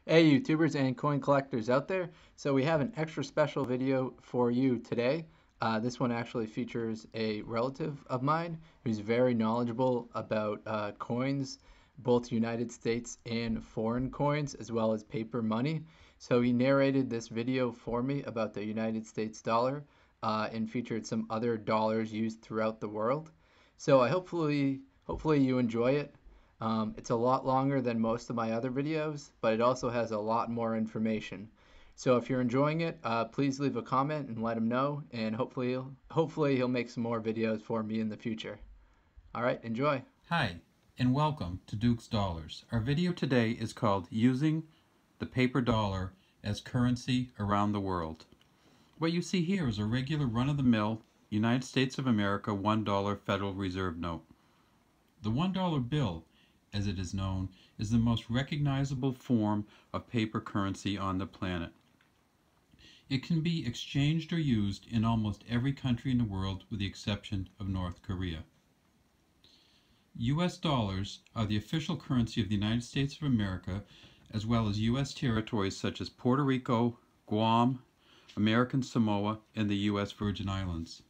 Hey YouTubers and coin collectors out there. So we have an extra special video for you today. This one actually features a relative of mine who's very knowledgeable about coins, both United States and foreign coins, as well as paper money. So he narrated this video for me about the United States dollar and featured some other dollars used throughout the world. So hopefully you enjoy it. It's a lot longer than most of my other videos, but it also has a lot more information. So if you're enjoying it, please leave a comment and let him know, and hopefully he'll make some more videos for me in the future. All right, enjoy. Hi, and welcome to Duke's Dollars. Our video today is called Using the Paper Dollar as Currency Around the World. What you see here is a regular run-of-the-mill United States of America $1 Federal Reserve note. The $1 bill, as it is known, is the most recognizable form of paper currency on the planet. It can be exchanged or used in almost every country in the world with the exception of North Korea. U.S. dollars are the official currency of the United States of America, as well as U.S. territories such as Puerto Rico, Guam, American Samoa, and the U.S. Virgin Islands.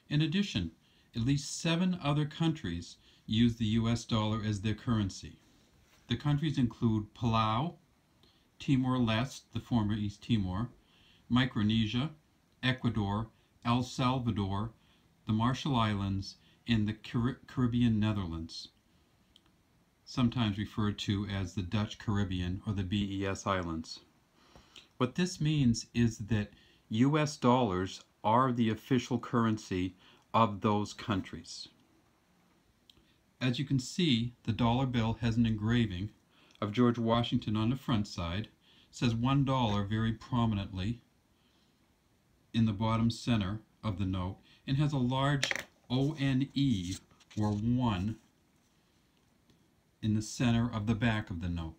In addition, at least 7 other countries use the U.S. dollar as their currency. The countries include Palau, Timor-Leste, the former East Timor, Micronesia, Ecuador, El Salvador, the Marshall Islands, and the Caribbean Netherlands, sometimes referred to as the Dutch Caribbean or the BES Islands. What this means is that U.S. dollars are the official currency of those countries. As you can see, the dollar bill has an engraving of George Washington on the front side. It says $1 very prominently in the bottom center of the note, and has a large ONE, or 1, in the center of the back of the note.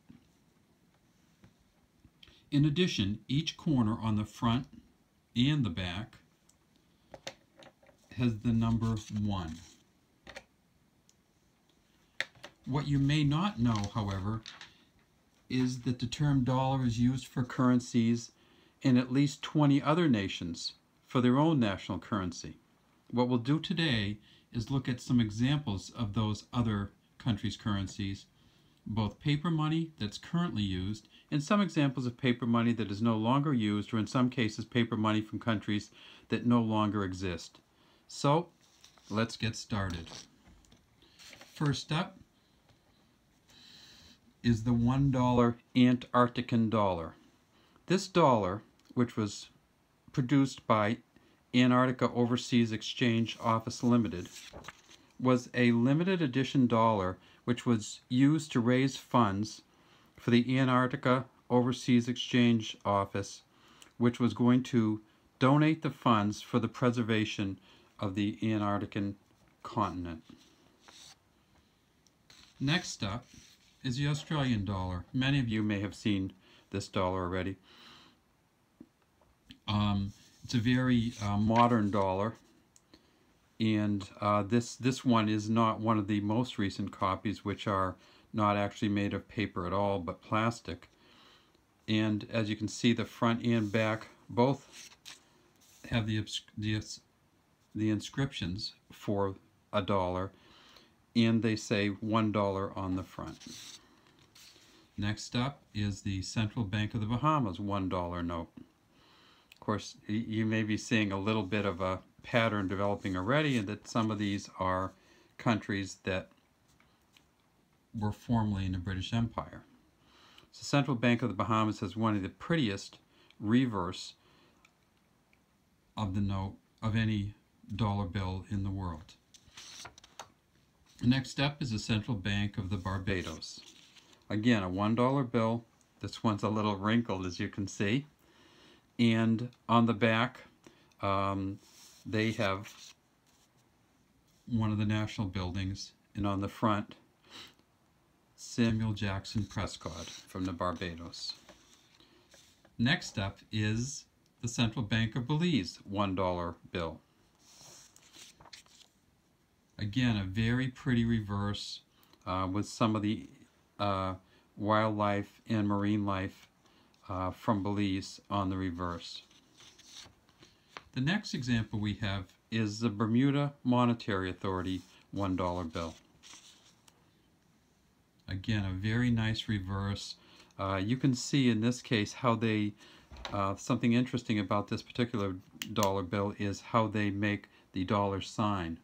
In addition, each corner on the front and the back has the number 1. What you may not know, however, is that the term dollar is used for currencies in at least 20 other nations for their own national currency. What we'll do today is look at some examples of those other countries' currencies, both paper money that's currently used, and some examples of paper money that is no longer used, or in some cases paper money from countries that no longer exist. So, let's get started. First up is the $1 Antarctican dollar. This dollar, which was produced by Antarctica Overseas Exchange Office Limited, was a limited edition dollar which was used to raise funds for the Antarctica Overseas Exchange Office, which was going to donate the funds for the preservation of the Antarctic continent. Next up is the Australian dollar. Many of you may have seen this dollar already. It's a very modern dollar, and this one is not one of the most recent copies, which are not actually made of paper at all but plastic. And as you can see, the front and back both have the inscriptions for a dollar, and they say $1 on the front. Next up is the Central Bank of the Bahamas $1 note. Of course, you may be seeing a little bit of a pattern developing already, and that some of these are countries that were formerly in the British Empire. So Central Bank of the Bahamas has one of the prettiest reverse of the note of any dollar bill in the world. Next up is the Central Bank of the Barbados. Again, a $1 bill. This one's a little wrinkled, as you can see. And on the back, they have one of the national buildings, and on the front, Samuel Jackson Prescott from the Barbados. Next up is the Central Bank of Belize $1 bill. Again, a very pretty reverse with some of the wildlife and marine life from Belize on the reverse. The next example we have is the Bermuda Monetary Authority $1 bill. Again, a very nice reverse. You can see in this case how they, something interesting about this particular dollar bill is how they make the dollar sign.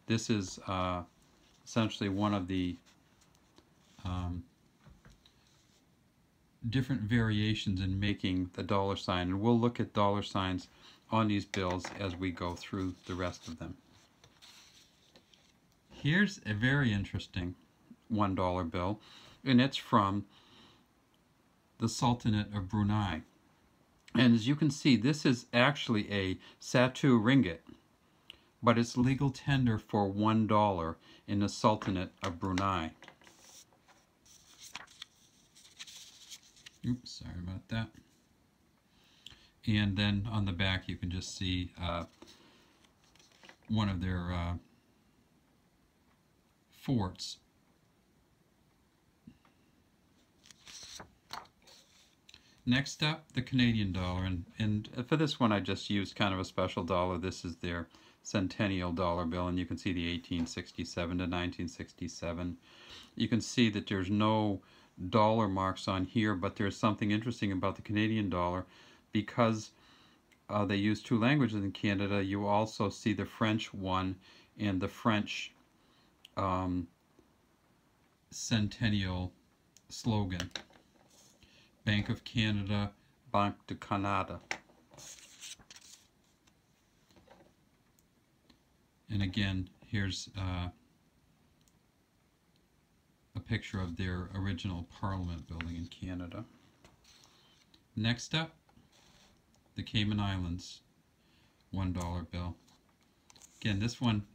This is essentially one of the different variations in making the dollar sign, and we'll look at dollar signs on these bills as we go through the rest of them. Here's a very interesting $1 bill, and it's from the Sultanate of Brunei. And as you can see, this is actually a Satu ringgit, but it's legal tender for $1 in the Sultanate of Brunei. Oops, sorry about that. And then on the back you can just see one of their forts. Next up, the Canadian dollar, and for this one I just used kind of a special dollar. This is their centennial dollar bill, and you can see the 1867 to 1967. You can see that there's no dollar marks on here, but there's something interesting about the Canadian dollar. Because they use two languages in Canada, you also see the French one and the French centennial slogan. Bank of Canada, Banque du Canada. And again, here's a picture of their original Parliament building in Canada. Next up, the Cayman Islands $1 bill. Again, this one,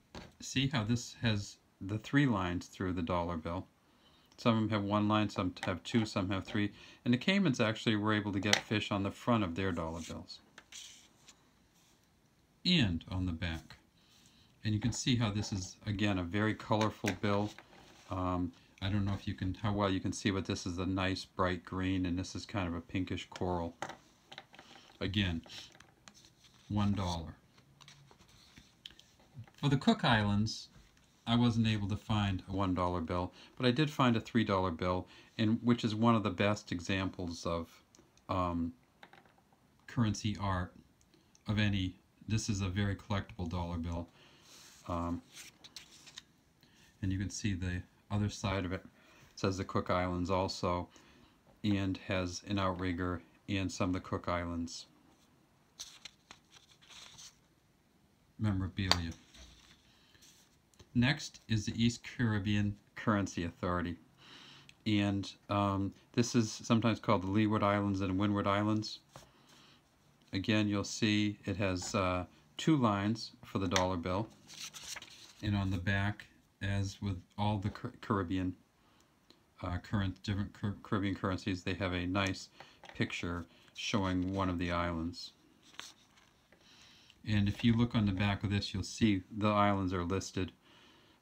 see how this has the 3 lines through the dollar bill. Some of them have 1 line, some have 2, some have 3. And the Caymans actually were able to get fish on the front of their dollar bills and on the back. And you can see how this is, again, a very colorful bill. I don't know if you can, how well you can see, but this is a nice bright green, and this is kind of a pinkish coral. Again, $1. For the Cook Islands, I wasn't able to find a $1 bill, but I did find a $3 bill, which is one of the best examples of currency art of any. This is a very collectible dollar bill. And you can see the other side of it. It says the Cook Islands also, and has an outrigger and some of the Cook Islands memorabilia. Next is the East Caribbean Currency Authority, and this is sometimes called the Leeward Islands and Windward Islands. Again, you'll see it has 2 lines for the dollar bill, and on the back, as with all the Caribbean different Caribbean currencies, they have a nice picture showing one of the islands. And if you look on the back of this, you'll see the islands are listed: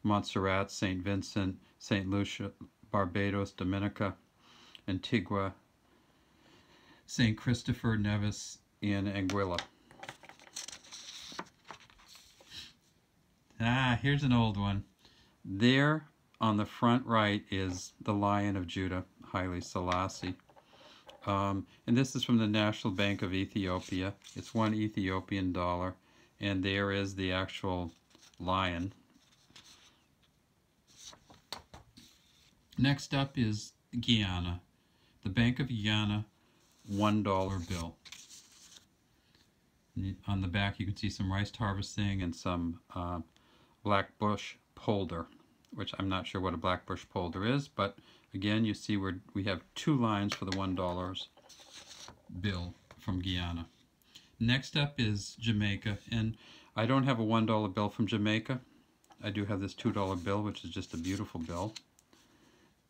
Montserrat, St. Vincent, St. Lucia, Barbados, Dominica, Antigua, St. Christopher, Nevis, and Anguilla. Here's an old one. There on the front right is the Lion of Judah, Haile Selassie. And this is from the National Bank of Ethiopia. It's $1 Ethiopian dollar, and there is the actual lion. Next up is Guyana, the Bank of Guyana $1 bill. On the back you can see some rice harvesting and some black bush polder, which I'm not sure what a black bush polder is, but again you see we have 2 lines for the $1 bill from Guyana. Next up is Jamaica, and I don't have a $1 bill from Jamaica. I do have this $2 bill, which is just a beautiful bill.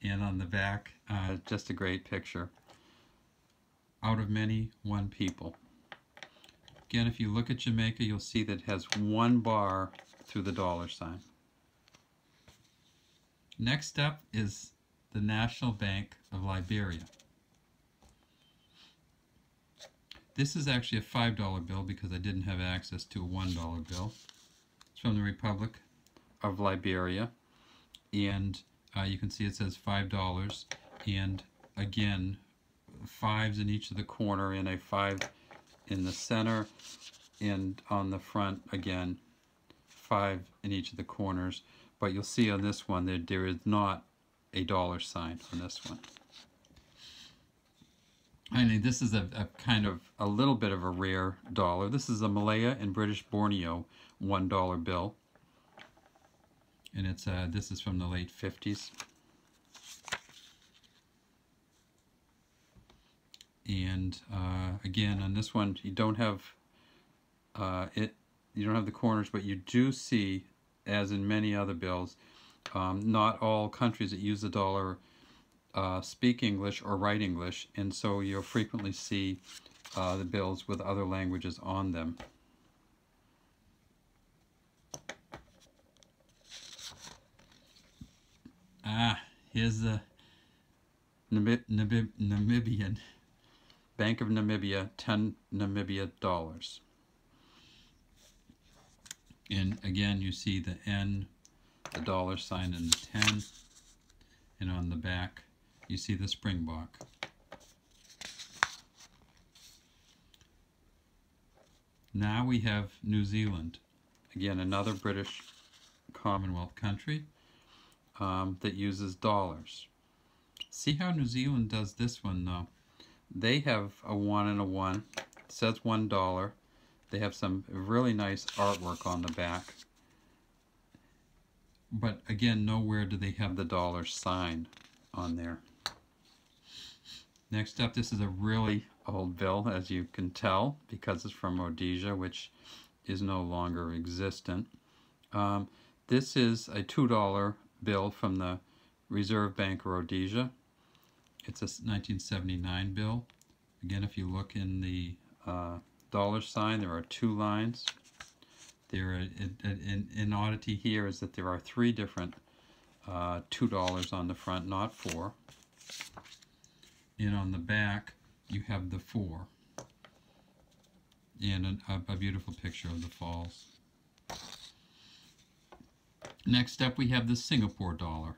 And on the back, just a great picture. Out of many, one people. Again, if you look at Jamaica, you'll see that it has 1 bar through the dollar sign. Next up is the National Bank of Liberia. This is actually a $5 bill because I didn't have access to a $1 bill. It's from the Republic of Liberia, and you can see it says $5, and again, 5s in each of the corner and a 5 in the center, and on the front again 5 in each of the corners. But you'll see on this one that there is not a dollar sign on this one. I mean, this is a kind of a little bit of a rare dollar. This is a Malaya and British Borneo $1 bill, and it's this is from the late 50s. And again, on this one, you don't have you don't have the corners, but you do see, as in many other bills, not all countries that use the dollar speak English or write English, and so you'll frequently see the bills with other languages on them. Here's the Namibian Bank of Namibia, 10 Namibia dollars. And again, you see the N, the dollar sign, and the 10, and on the back you see the springbok. Now we have New Zealand, again another British Commonwealth country that uses dollars. See how New Zealand does this one though. They have a 1 and a 1. It says $1. They have some really nice artwork on the back. But again, nowhere do they have the dollar sign on there. Next up, this is a really old bill, as you can tell, because it's from Rhodesia, which is no longer existent. This is a $2 bill from the Reserve Bank of Rhodesia. It's a 1979 bill. Again, if you look in the dollar sign, there are 2 lines. An oddity here is that there are 3 different $2 on the front, not 4. And on the back, you have the 4. And a beautiful picture of the falls. Next up, we have the Singapore dollar.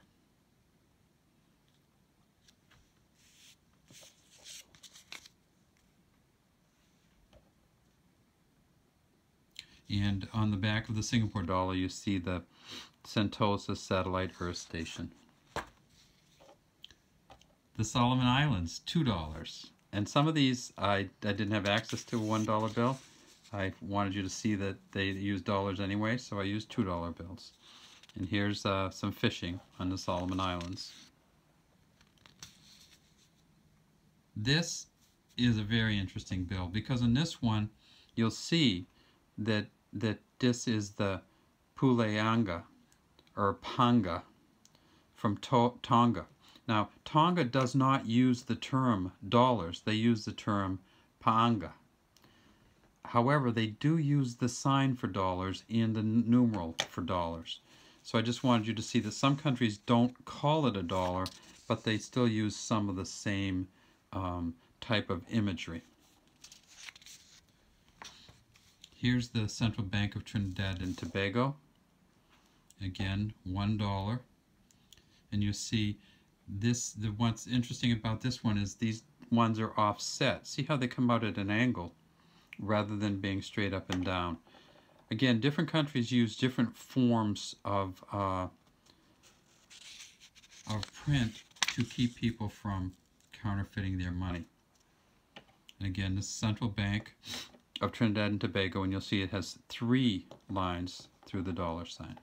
And on the back of the Singapore dollar, you see the Sentosa Satellite Earth Station. The Solomon Islands, $2. And some of these I didn't have access to a $1 bill. I wanted you to see that they use dollars anyway, so I used $2 bills. And here's some fishing on the Solomon Islands. This is a very interesting bill because in this one you'll see that this is the Puleanga or Panga from Tonga. Now, Tonga does not use the term dollars. They use the term paanga. However, they do use the sign for dollars and the numeral for dollars. So I just wanted you to see that some countries don't call it a dollar, but they still use some of the same type of imagery. Here's the Central Bank of Trinidad and Tobago. Again, $1. And you see this, what's interesting about this one is these ones are offset. See how they come out at an angle rather than being straight up and down. Again, different countries use different forms of print to keep people from counterfeiting their money. And again, this Central Bank of Trinidad and Tobago, and you'll see it has 3 lines through the dollar sign.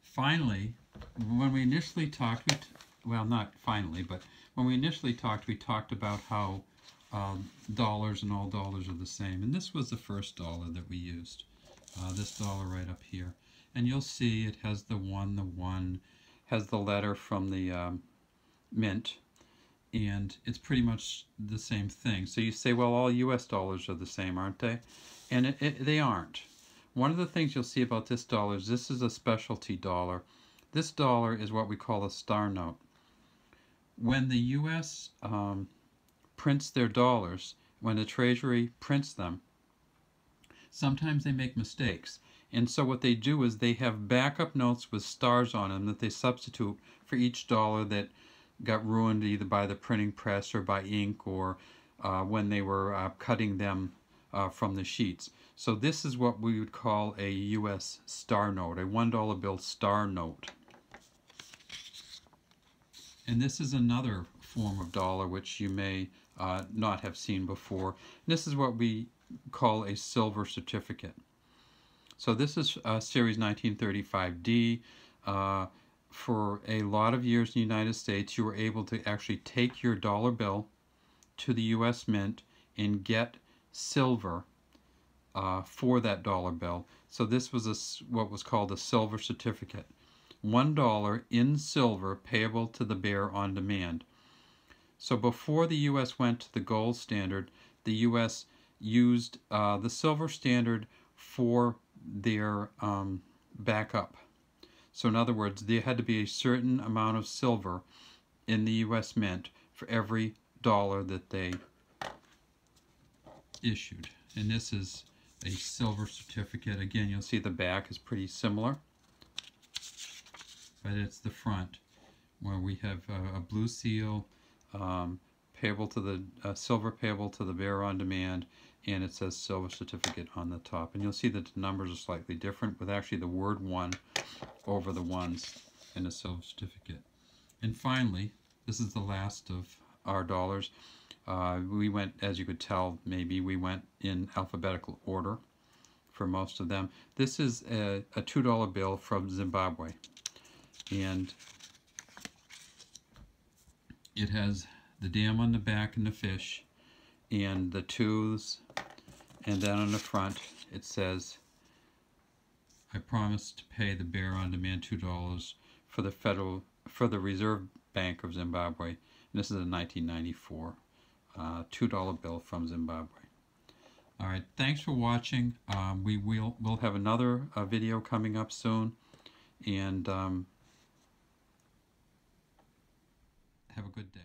Finally, when we initially talked, well, not finally, but when we initially talked, we talked about how dollars and all dollars are the same. And this was the first dollar that we used, this dollar right up here. And you'll see it has the 1 has the letter from the mint, and it's pretty much the same thing. So you say, well, all US dollars are the same, aren't they? And they aren't. One of the things you'll see about this dollar is this is a specialty dollar. This dollar is what we call a star note. When the U.S. Prints their dollars, when the Treasury prints them, sometimes they make mistakes. And so what they do is they have backup notes with stars on them that they substitute for each dollar that got ruined either by the printing press or by ink, or when they were cutting them from the sheets. So this is what we would call a U.S. star note, a $1 bill star note. And this is another form of dollar which you may not have seen before. This is what we call a silver certificate. So this is Series 1935D. For a lot of years in the United States, you were able to actually take your dollar bill to the U.S. Mint and get silver for that dollar bill. So this was what was called a silver certificate. $1 in silver payable to the bearer on demand. So before the U.S. went to the gold standard, the U.S. used the silver standard for their backup. So in other words, there had to be a certain amount of silver in the U.S. Mint for every dollar that they issued. And this is a silver certificate. Again, you'll see the back is pretty similar, but it's the front where we have a blue seal, payable to the silver payable to the bearer on demand, and it says silver certificate on the top. And you'll see that the numbers are slightly different, with actually the word 1 over the ones in the silver certificate. And finally, this is the last of our dollars. We went, as you could tell, maybe we went in alphabetical order for most of them. This is a $2 bill from Zimbabwe, and it has the dam on the back and the fish and the twos, and then on the front it says, "I promise to pay the bearer on demand $2 for the Reserve Bank of Zimbabwe." And this is a 1994 $2 bill from Zimbabwe. All right, thanks for watching. We'll have another video coming up soon, and have a good day.